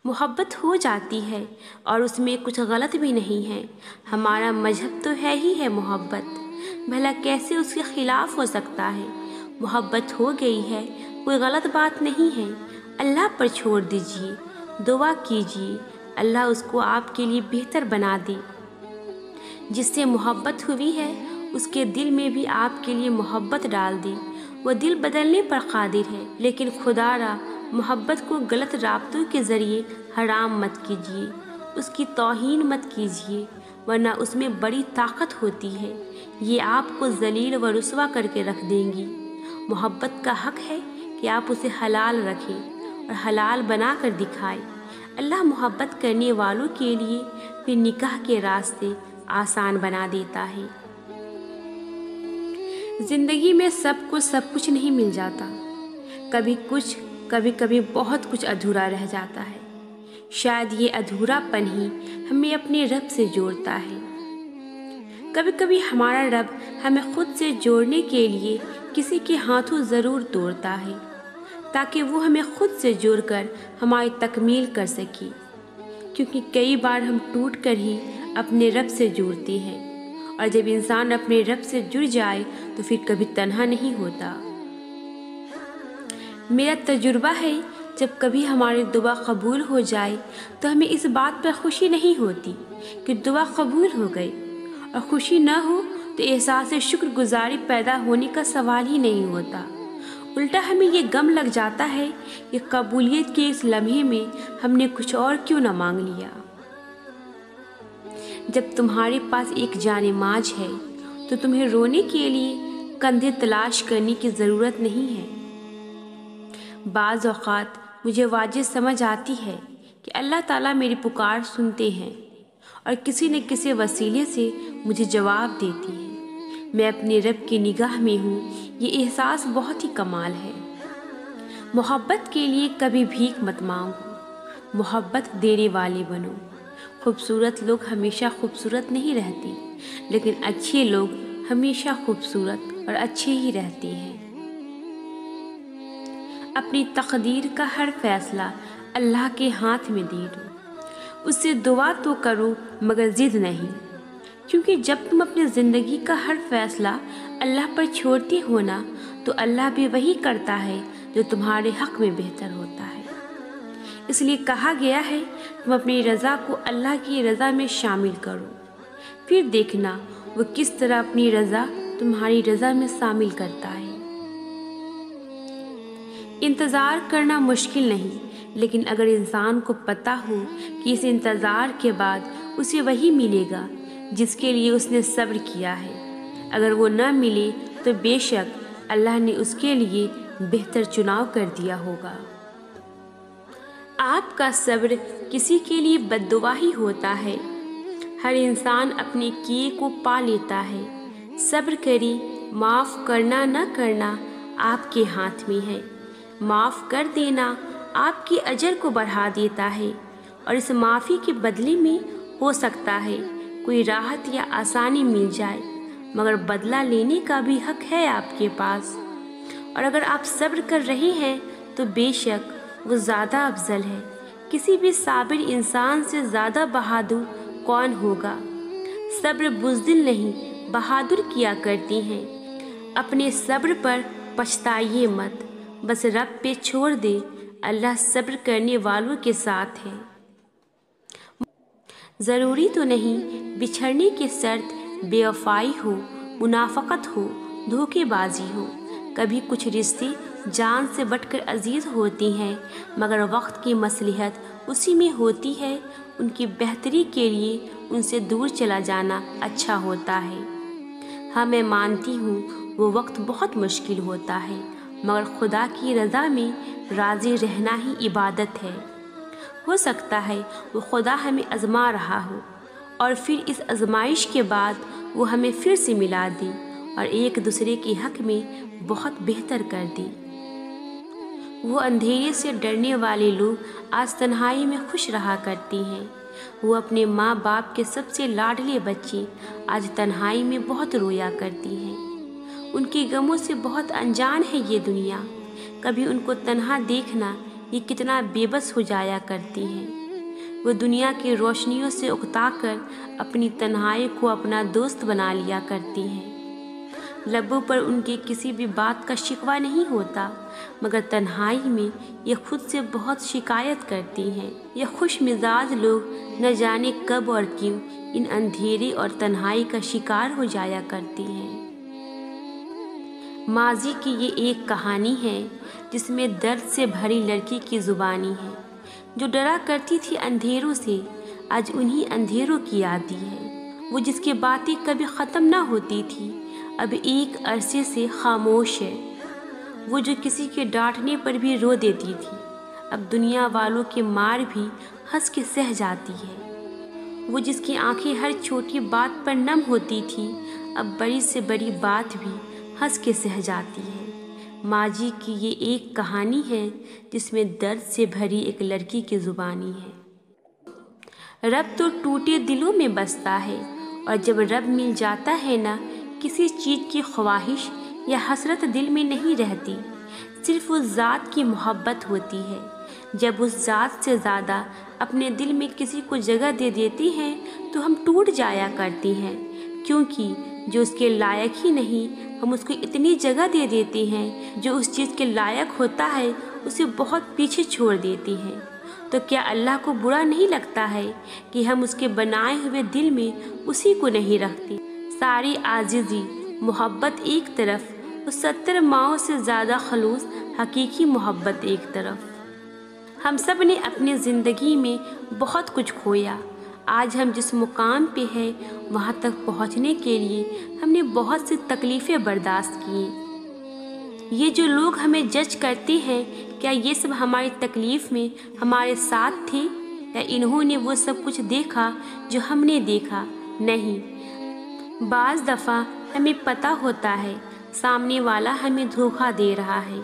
محبت ہو جاتی ہے اور اس میں کچھ غلط بھی نہیں ہے۔ ہمارا مذہب تو ہے ہی محبت، بھلا کیسے اس کے خلاف ہو سکتا ہے؟ محبت ہو گئی ہے، کوئی غلط بات نہیں ہے۔ اللہ پر چھوڑ دیجیے، دعا کیجیے، اللہ اس کو آپ کے لیے بہتر بنا دے۔ جس سے محبت ہوئی ہے اس کے دل میں بھی آپ کے لیے محبت ڈال دے۔ وہ دل بدلنے پر قادر ہے، لیکن خدا را محبت کو غلط رابطوں کے ذریعے حرام مت کیجیے، اس کی توہین مت کیجیے، ورنہ اس میں بڑی طاقت ہوتی ہے، یہ آپ کو ذلیل و رسوا کر کے رکھ دیں گی۔ محبت کا حق ہے کہ آپ اسے حلال رکھیں اور حلال بنا کر دکھائیں۔ اللہ محبت کرنے والوں کے لیے پھر نکاح کے راستے آسان بنا دیتا ہے۔ زندگی میں سب کو سب کچھ نہیں مل جاتا، کبھی کچھ، کبھی بہت کچھ ادھورا رہ جاتا ہے۔ شاید یہ ادھورا پن ہی ہمیں اپنے رب سے جوڑتا ہے۔ کبھی ہمارا رب ہمیں خود سے جوڑنے کے لیے کسی کے ہاتھوں ضرور توڑتا ہے، تاکہ وہ ہمیں خود سے جوڑ کر ہماری تکمیل کر سکے، کیونکہ کئی بار ہم ٹوٹ کر ہی اپنے رب سے جڑتے ہیں، اور جب انسان اپنے رب سے جڑ جائے تو پھر کبھی تنہا نہیں ہوتا۔ میرا تجربہ ہے، جب کبھی ہماری دعا قبول ہو جائے تو ہمیں اس بات پر خوشی نہیں ہوتی کہ دعا قبول ہو گئی، اور خوشی نہ ہو تو احساس شکر گزاری پیدا ہونے کا سوال ہی نہیں ہوتا۔ الٹا ہمیں یہ غم لگ جاتا ہے کہ قبولیت کے اس لمحے میں ہم نے کچھ اور کیوں نہ مانگ لیا۔ جب تمہارے پاس ایک جان ماج ہے تو تمہیں رونے کے لیے کندھے تلاش کرنے کی ضرورت نہیں ہے۔ بعض اوقات مجھے واجب سمجھ آتی ہے کہ اللہ تعالیٰ میری پکار سنتے ہیں اور کسی نہ کسی وسیلے سے مجھے جواب دیتی ہے۔ میں اپنے رب کی نگاہ میں ہوں، یہ احساس بہت ہی کمال ہے۔ محبت کے لیے کبھی بھیک مت مانگو، محبت دینے والے بنو۔ خوبصورت لوگ ہمیشہ خوبصورت نہیں رہتے، لیکن اچھے لوگ ہمیشہ خوبصورت اور اچھے ہی رہتے ہیں۔ اپنی تقدیر کا ہر فیصلہ اللہ کے ہاتھ میں دے دو، اس سے دعا تو کرو مگر ضد نہیں، کیونکہ جب تم اپنی زندگی کا ہر فیصلہ اللہ پر چھوڑتے ہو نا تو اللہ بھی وہی کرتا ہے جو تمہارے حق میں بہتر ہوتا ہے۔ اس لیے کہا گیا ہے تم اپنی رضا کو اللہ کی رضا میں شامل کرو، پھر دیکھنا وہ کس طرح اپنی رضا تمہاری رضا میں شامل کرتا ہے۔ انتظار کرنا مشکل نہیں، لیکن اگر انسان کو پتہ ہو کہ اس انتظار کے بعد اسے وہی ملے گا جس کے لیے اس نے صبر کیا ہے، اگر وہ نہ ملے تو بے شک اللہ نے اس کے لیے بہتر چناؤ کر دیا ہوگا۔ آپ کا صبر کسی کے لیے بد دعا ہی ہوتا ہے۔ ہر انسان اپنے کیے کو پا لیتا ہے۔ صبر کری، معاف کرنا نہ کرنا آپ کے ہاتھ میں ہے۔ معاف کر دینا آپ کے اجر کو بڑھا دیتا ہے، اور اس معافی کے بدلے میں ہو سکتا ہے کوئی راحت یا آسانی مل جائے، مگر بدلہ لینے کا بھی حق ہے آپ کے پاس۔ اور اگر آپ صبر کر رہے ہیں تو بے شک وہ زیادہ افضل ہے۔ کسی بھی صابر انسان سے زیادہ بہادر کون ہوگا؟ صبر بزدل نہیں بہادر کیا کرتی ہیں۔ اپنے صبر پر پچھتائیے مت، بس رب پہ چھوڑ دے، اللہ صبر کرنے والوں کے ساتھ ہے۔ ضروری تو نہیں بچھڑنے کی شرط بے وفائی ہو، منافقت ہو، دھوکے بازی ہو۔ کبھی کچھ رشتے جان سے بڑھ کر عزیز ہوتی ہیں، مگر وقت کی مصلحت اسی میں ہوتی ہے، ان کی بہتری کے لیے ان سے دور چلا جانا اچھا ہوتا ہے۔ ہاں میں مانتی ہوں وہ وقت بہت مشکل ہوتا ہے، مگر خدا کی رضا میں راضی رہنا ہی عبادت ہے۔ ہو سکتا ہے وہ خدا ہمیں آزما رہا ہو، اور پھر اس آزمائش کے بعد وہ ہمیں پھر سے ملا دے اور ایک دوسرے کے حق میں بہت بہتر کر دے۔ وہ اندھیرے سے ڈرنے والے لوگ آج تنہائی میں خوش رہا کرتے ہیں۔ وہ اپنے ماں باپ کے سب سے لاڈلے بچے آج تنہائی میں بہت رویا کرتی ہیں۔ ان کے غموں سے بہت انجان ہے یہ دنیا۔ کبھی ان کو تنہا دیکھنا یہ کتنا بے بس ہو جایا کرتی ہیں۔ وہ دنیا کی روشنیوں سے اکتا کر اپنی تنہائی کو اپنا دوست بنا لیا کرتی ہیں۔ لبوں پر ان کی کسی بھی بات کا شکوہ نہیں ہوتا، مگر تنہائی میں یہ خود سے بہت شکایت کرتی ہیں۔ یہ خوش مزاج لوگ نہ جانے کب اور کیوں ان اندھیرے اور تنہائی کا شکار ہو جایا کرتی ہیں۔ ماضی کی یہ ایک کہانی ہے جس میں درد سے بھری لڑکی کی زبانی ہے، جو ڈرا کرتی تھی اندھیروں سے، آج انہی اندھیروں کی آتی ہے۔ وہ جس کی باتیں کبھی ختم نہ ہوتی تھی، اب ایک عرصے سے خاموش ہے۔ وہ جو کسی کے ڈانٹنے پر بھی رو دیتی تھی، اب دنیا والوں کے مار بھی ہنس کے سہ جاتی ہے۔ وہ جس کی آنکھیں ہر چھوٹی بات پر نم ہوتی تھی، اب بڑی سے بڑی بات بھی ہنس کے سہ جاتی ہے۔ ماضی کی یہ ایک کہانی ہے جس میں درد سے بھری ایک لڑکی کی زبانی ہے۔ رب تو ٹوٹے دلوں میں بستا ہے، اور جب رب مل جاتا ہے نا، کسی چیز کی خواہش یا حسرت دل میں نہیں رہتی، صرف اس ذات کی محبت ہوتی ہے۔ جب اس ذات سے زیادہ اپنے دل میں کسی کو جگہ دے دیتی ہیں تو ہم ٹوٹ جایا کرتی ہیں، کیونکہ جو اس کے لائق ہی نہیں، ہم اس کو اتنی جگہ دے دیتے ہیں، جو اس چیز کے لائق ہوتا ہے اسے بہت پیچھے چھوڑ دیتی ہیں۔ تو کیا اللہ کو برا نہیں لگتا ہے کہ ہم اس کے بنائے ہوئے دل میں اسی کو نہیں رکھتے؟ ساری عاجزی محبت ایک طرف، اس 70 ماؤں سے زیادہ خلوص حقیقی محبت ایک طرف۔ ہم سب نے اپنی زندگی میں بہت کچھ کھویا۔ آج ہم جس مقام پہ ہیں وہاں تک پہنچنے کے لیے ہم نے بہت سی تکلیفیں برداشت کی۔ یہ جو لوگ ہمیں جج کرتے ہیں، کیا یہ سب ہماری تکلیف میں ہمارے ساتھ تھے، یا انہوں نے وہ سب کچھ دیکھا جو ہم نے دیکھا؟ نہیں، بعض دفعہ ہمیں پتہ ہوتا ہے سامنے والا ہمیں دھوکہ دے رہا ہے،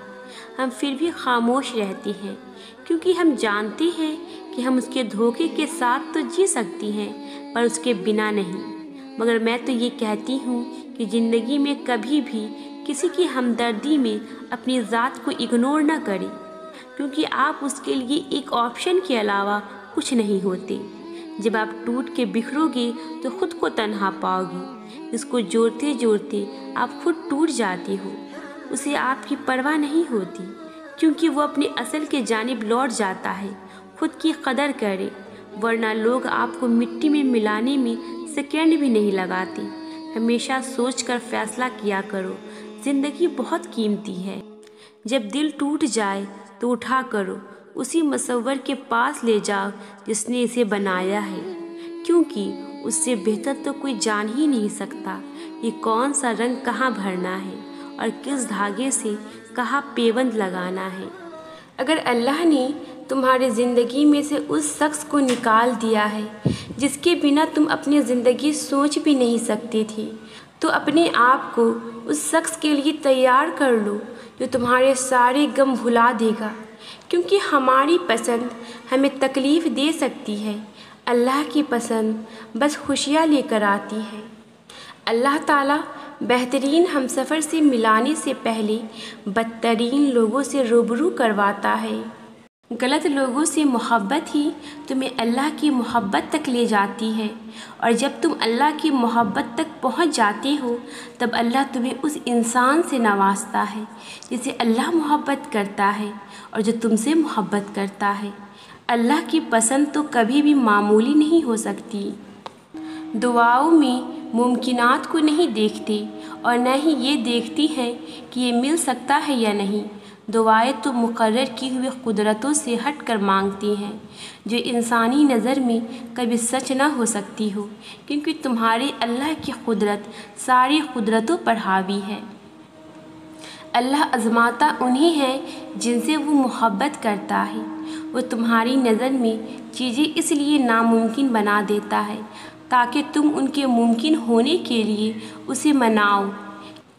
ہم پھر بھی خاموش رہتے ہیں، کیونکہ ہم جانتے ہیں کہ ہم اس کے دھوکے کے ساتھ تو جی سکتی ہیں، پر اس کے بنا نہیں۔ مگر میں تو یہ کہتی ہوں کہ زندگی میں کبھی بھی کسی کی ہمدردی میں اپنی ذات کو اگنور نہ کریں، کیونکہ آپ اس کے لیے ایک آپشن کے علاوہ کچھ نہیں ہوتے۔ جب آپ ٹوٹ کے بکھرو گے تو خود کو تنہا پاؤ گے، اس کو جوڑتے جوڑتے آپ خود ٹوٹ جاتے ہو۔ اسے آپ کی پرواہ نہیں ہوتی، کیونکہ وہ اپنے اصل کے جانب لوٹ جاتا ہے۔ خود کی قدر کرے، ورنہ لوگ آپ کو مٹی میں ملانے میں سیکنڈ بھی نہیں لگاتے۔ ہمیشہ سوچ کر فیصلہ کیا کرو، زندگی بہت قیمتی ہے۔ جب دل ٹوٹ جائے تو اٹھا کرو، اسی مصور کے پاس لے جاؤ جس نے اسے بنایا ہے، کیونکہ اس سے بہتر تو کوئی جان ہی نہیں سکتا کہ کون سا رنگ کہاں بھرنا ہے اور کس دھاگے سے کہاں پیوند لگانا ہے۔ اگر اللہ نے تمہاری زندگی میں سے اس شخص کو نکال دیا ہے جس کے بنا تم اپنی زندگی سوچ بھی نہیں سکتی تھی، تو اپنے آپ کو اس شخص کے لیے تیار کر لو جو تمہارے سارے غم بھلا دے گا، کیونکہ ہماری پسند ہمیں تکلیف دے سکتی ہے، اللہ کی پسند بس خوشیاں لے کر آتی ہے۔ اللہ تعالیٰ بہترین ہمسفر سے ملانے سے پہلے بدترین لوگوں سے روبرو کرواتا ہے۔ غلط لوگوں سے محبت ہی تمہیں اللہ کی محبت تک لے جاتی ہے، اور جب تم اللہ کی محبت تک پہنچ جاتے ہو تب اللہ تمہیں اس انسان سے نوازتا ہے جسے اللہ محبت کرتا ہے اور جو تم سے محبت کرتا ہے۔ اللہ کی پسند تو کبھی بھی معمولی نہیں ہو سکتی۔ دعاؤں میں ممکنات کو نہیں دیکھتے اور نہ ہی یہ دیکھتی ہیں کہ یہ مل سکتا ہے یا نہیں۔ دعائیں تو مقرر کی ہوئی قدرتوں سے ہٹ کر مانگتی ہیں، جو انسانی نظر میں کبھی سچ نہ ہو سکتی ہو، کیونکہ تمہارے اللہ کی قدرت ساری قدرتوں پر حاوی ہے۔ اللہ آزماتا انہیں ہے جن سے وہ محبت کرتا ہے۔ وہ تمہاری نظر میں چیزیں اس لیے ناممکن بنا دیتا ہے تاکہ تم ان کے ممکن ہونے کے لیے اسے مناؤ،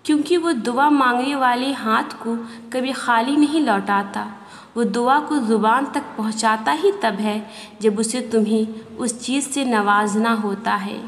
کیونکہ وہ دعا مانگنے والے ہاتھ کو کبھی خالی نہیں لوٹاتا۔ وہ دعا کو زبان تک پہنچاتا ہی تب ہے جب اسے تمہیں اس چیز سے نوازنا ہوتا ہے۔